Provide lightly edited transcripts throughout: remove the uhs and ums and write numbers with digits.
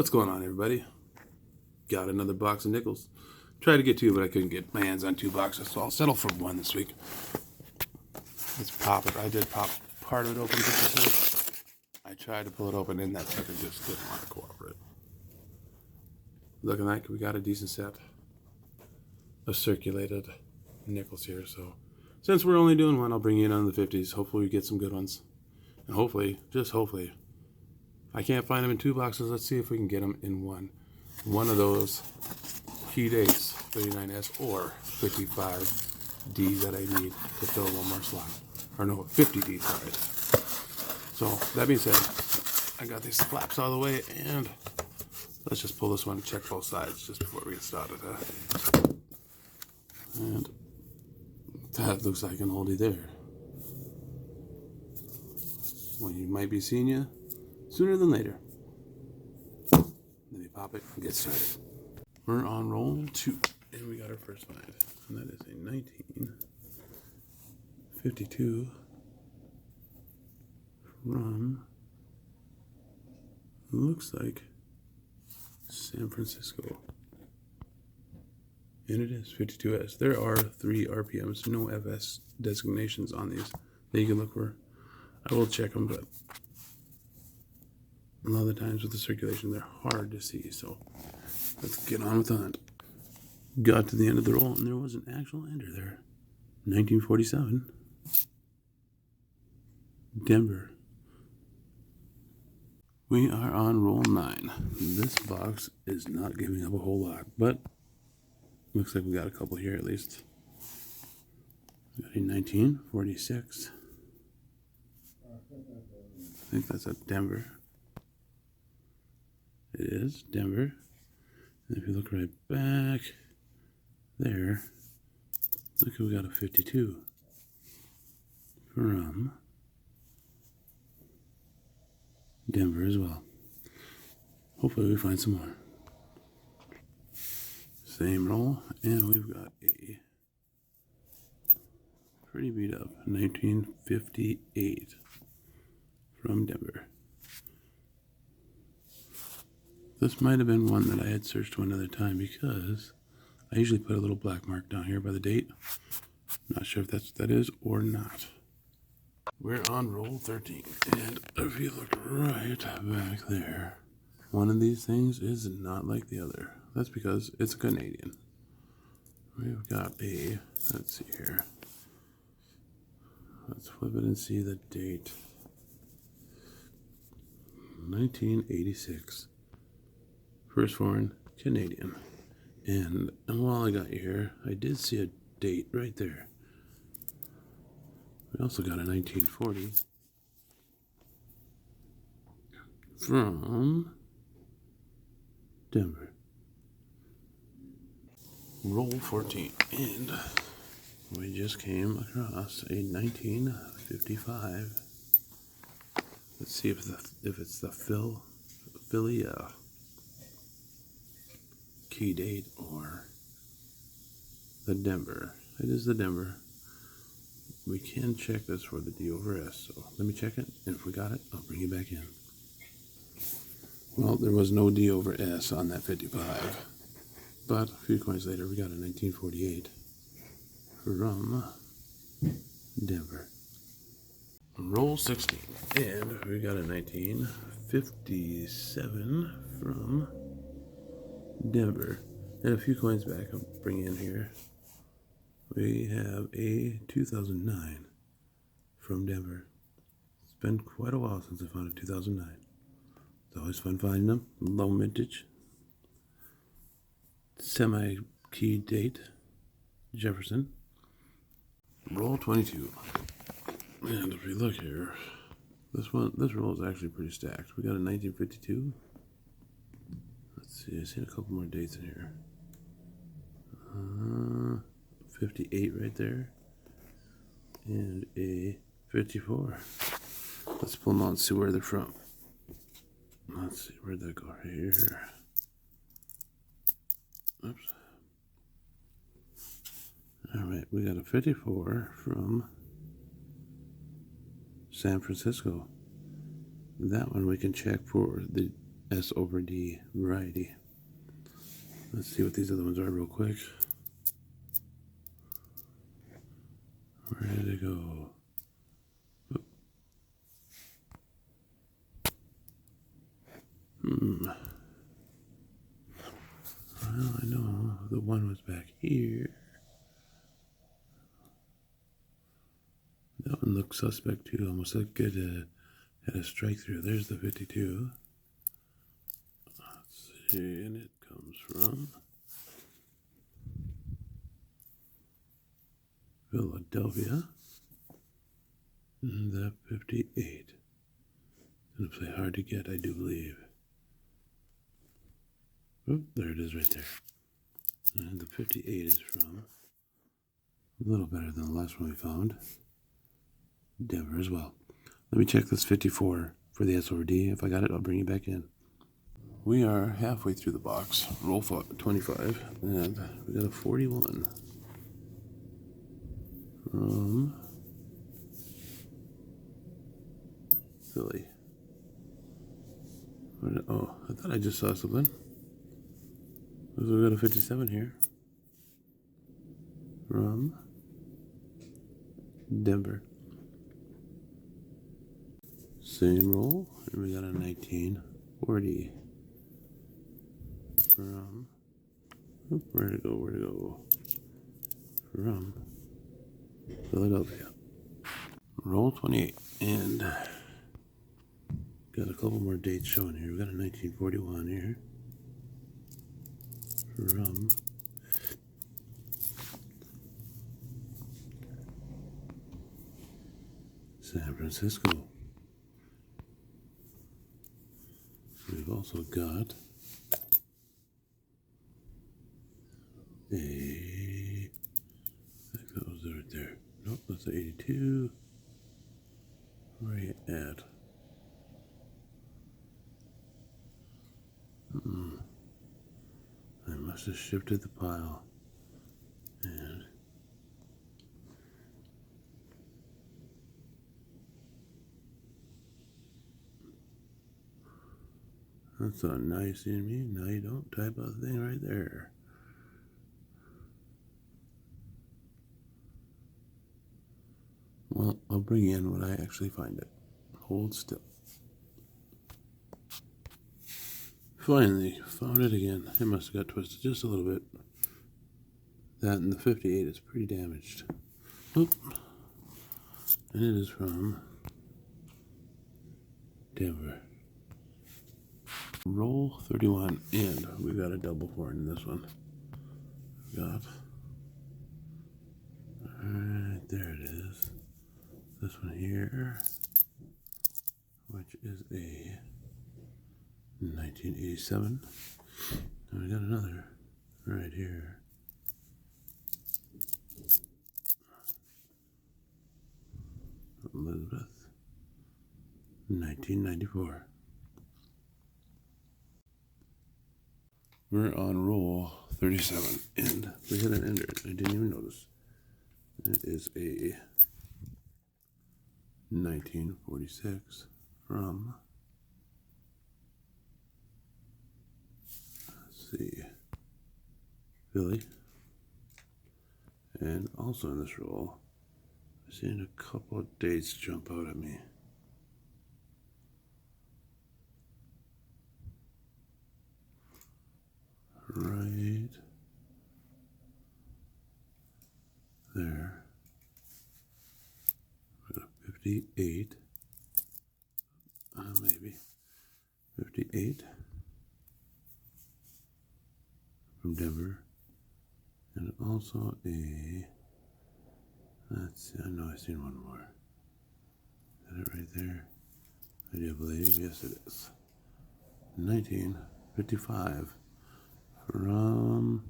What's going on, everybody? Got another box of nickels. Tried to get two, but I couldn't get my hands on two boxes, so I'll settle for one this week. Let's pop it. I did pop part of it open just a second. I tried to pull it open, and that sucker just didn't want to cooperate. Looking like we got a decent set of circulated nickels here, so since we're only doing one, I'll bring you in on the 50s. Hopefully we get some good ones. And hopefully, just hopefully, I can't find them in two boxes. Let's see if we can get them in one. One of those key dates, 39S or 55D that I need to fill one more slot. Or no, 50D, sorry. So, that being said, I got these flaps out of the way, and let's just pull this one and check both sides just before we get started. And that looks like an oldie there. Well, you might be seeing you sooner than later. Let me pop it and get started. We're on roll 2, and we got our first find, and that is a 1952 from, looks like San Francisco. And it is 52S. There are 3 RPMs, no FS designations on these that you can look for. I will check them, but a lot of the times with the circulation, they're hard to see. So let's get on with the hunt. Got to the end of the roll, and there was an actual ender there. 1947. Denver. We are on roll 9. This box is not giving up a whole lot, but looks like we got a couple here at least. We got a 1946. I think that's at Denver. It is Denver. And if you look right back there, look, we got a 52 from Denver as well. Hopefully we find some more. Same roll, and we've got a pretty beat up 1958 from Denver. This might have been one that I had searched one other time because I usually put a little black mark down here by the date. Not sure if that is or not. We're on roll 13, and if you look right back there, one of these things is not like the other. That's because it's Canadian. We've got a, let's see here. Let's flip it and see the date. 1986. First foreign Canadian. And while I got you here, I did see a date right there. We also got a 1940 from Denver. Roll 14, and we just came across a 1955. Let's see if it's the Philly key date or the Denver. It is the Denver. We can check this for the D over S, so let me check it, and if we got it, I'll bring you back in. Well, there was no D over S on that 55, but a few coins later, we got a 1948 from Denver. Roll 16, and we got a 1957 from Denver. And a few coins back, I'll bring in here. We have a 2009 from Denver. It's been quite a while since I found a 2009. It's always fun finding them. Low mintage. Semi-key date. Jefferson. Roll 22. And if we look here, this roll is actually pretty stacked. We got a 1952. Let's see, I see a couple more dates in here. 58 right there. And a 54. Let's pull them out and see where they're from. Let's see, where'd that go? Here. Oops. Alright, we got a 54 from San Francisco. That one we can check for the S over D variety. Let's see what these other ones are real quick. Where did it go? Well, I know the one was back here. That one looks suspect too. Almost like it had a strike through. There's the 52. Let's see, and it comes from Philadelphia. And the 58. Gonna play hard to get, I do believe. Oh, there it is right there. And the 58 is from a little better than the last one we found. Denver as well. Let me check this 54 for the S over D. If I got it, I'll bring you back in. We are halfway through the box. Roll 25. And we got a 41 from Philly. Oh, I thought I just saw something. We got a 57 here from Denver. Same roll, and we got a 1940 from, where'd it go? From Philadelphia. Roll 28, and got a couple more dates showing here. We got a 1941 here from San Francisco. We've also got I think that was right there. Nope, that's the 82. Where are you at? I must have shifted the pile. And that's a now you see me, now you don't type of thing right there. Well, I'll bring in when I actually find it. Hold still. Finally, found it again. It must have got twisted just a little bit. That and the 58 is pretty damaged. Oop. And it is from Denver. Roll 31, and we got a double four in this one. We got, alright, there it is. This one here, which is a 1987. And we got another right here. Elizabeth, 1994. We're on roll 37, and we hit an ender. I didn't even notice. It is a 1946 from, let's see, Philly. And also in this roll, I've seen a couple of dates jump out at me. Right there. We got a 58. Maybe 58 from Denver. And also a, let's see, I know I've seen one more. Is that it right there? I do believe, yes it is. 1955 from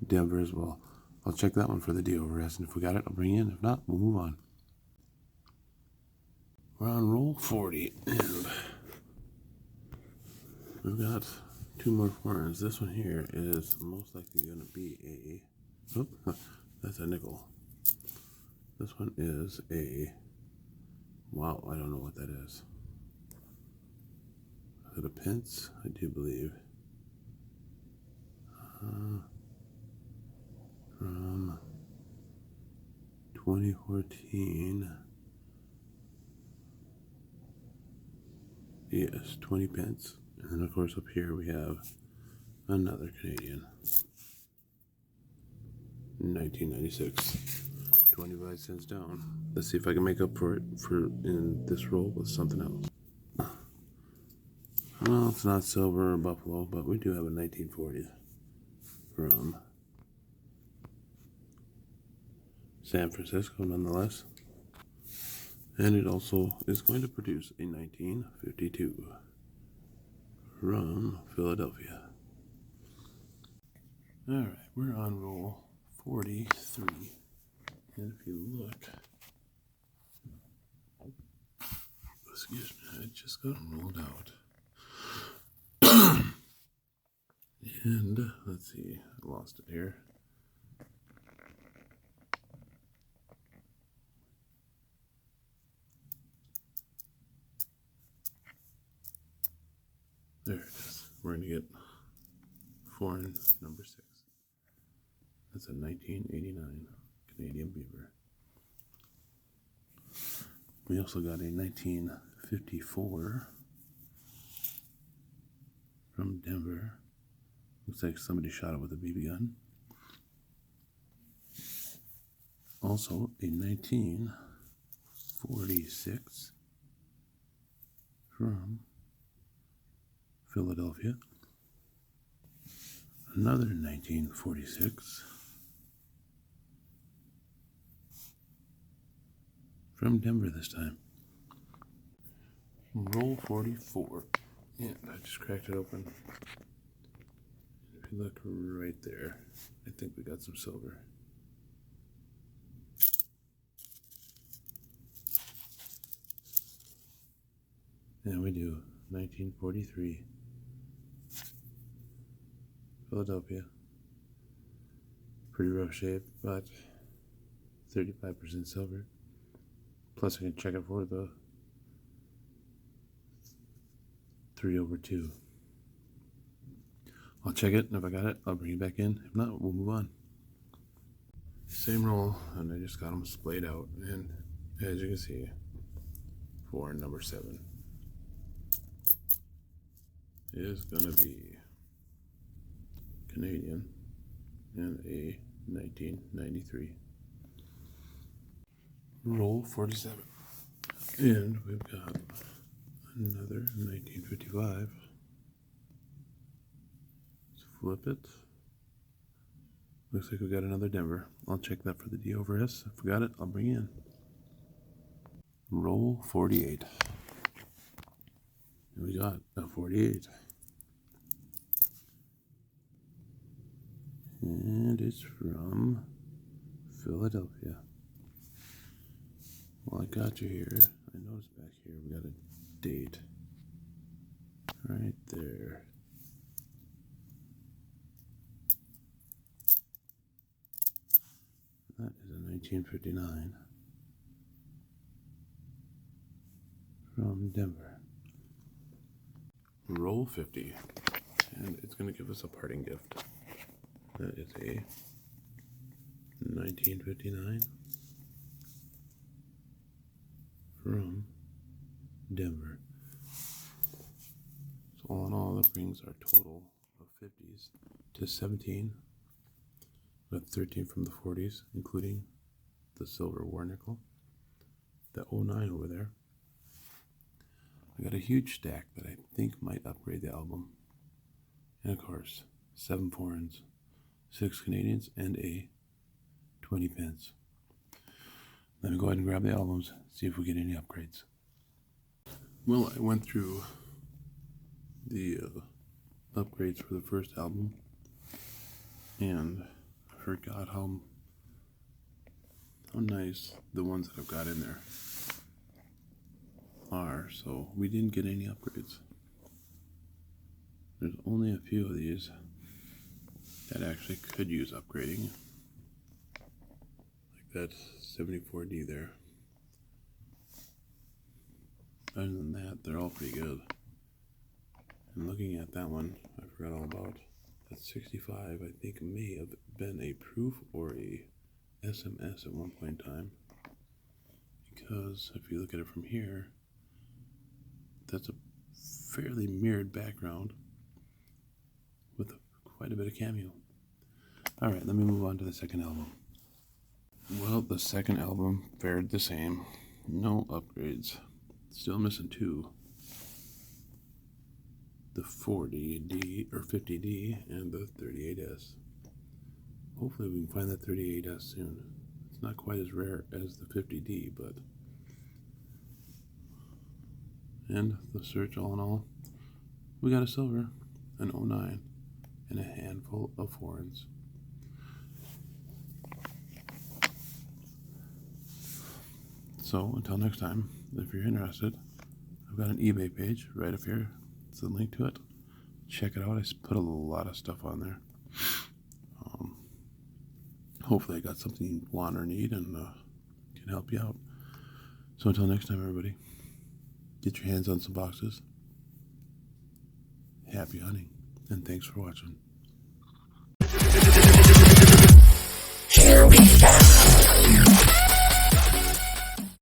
Denver as well. I'll check that one for the DORS, and if we got it, I'll bring you in. If not, we'll move on. We're on roll 40, and we've got two more foreigns. This one here is most likely going to be a, oh, that's a nickel. This one is a, wow, I don't know what that is. that a pence? I do believe. From 2014. Yes, 20 pence. And then, of course, up here we have another Canadian. 1996. 25 cents down. Let's see if I can make up for it in this roll with something else. Well, it's not silver or buffalo, but we do have a 1940 from San Francisco nonetheless. And it also is going to produce a 1952 from Philadelphia. Alright, we're on roll 43. And if you look, excuse me, I just got them rolled out. And let's see, I lost it here. There it is. We're going to get foreign number 6. That's a 1989 Canadian beaver. We also got a 1954 from Denver. Looks like somebody shot it with a BB gun. Also a 1946 from Philadelphia. Another 1946 from Denver this time. Roll 44. And I just cracked it open. If you look right there, I think we got some silver. And we do. 1943. Philadelphia. Pretty rough shape, but 35% silver. Plus I can check it for the 3/2. I'll check it, and if I got it, I'll bring it back in. If not, we'll move on. Same roll, and I just got them splayed out, and as you can see, for number 7 is gonna be Canadian and a 1993. Roll 47. And we've got another 1955. Let's flip it. Looks like we got another Denver. I'll check that for the D over S. If we got it, I'll bring in. Roll 48. And we got a 48. And it's from Philadelphia. Well, I got you here. I noticed back here we got a date right there. That is a 1959 from Denver. Roll 50. And it's going to give us a parting gift. That is a 1959 from Denver. So all in all, that brings our total of 50s to 17. We got 13 from the 40s, including the silver war nickel. The 09 over there. I got a huge stack that I think might upgrade the album. And of course, 7 foreigns, 6 Canadians, and a 20 pence. Let me go ahead and grab the albums, see if we get any upgrades. Well, I went through the upgrades for the first album, and I forgot how nice the ones that I've got in there are, so we didn't get any upgrades. There's only a few of these that actually could use upgrading, like that 74D there. Other than that, they're all pretty good. And looking at that one, I forgot all about. That 65, I think, may have been a proof or a SMS at one point in time. Because if you look at it from here, that's a fairly mirrored background with quite a bit of cameo. Alright, let me move on to the second album. Well, the second album fared the same. No upgrades. Still missing two. The 40D or 50D and the 38S. Hopefully we can find that 38S soon. It's not quite as rare as the 50D, but... And the search, all in all, we got a silver, an 09, and a handful of foreigns. So, until next time, if you're interested, I've got an eBay page right up here. It's a link to it. Check it out. I put a lot of stuff on there. Hopefully I got something you want or need and can help you out. So until next time, everybody, get your hands on some boxes. Happy hunting, and thanks for watching. Here we go.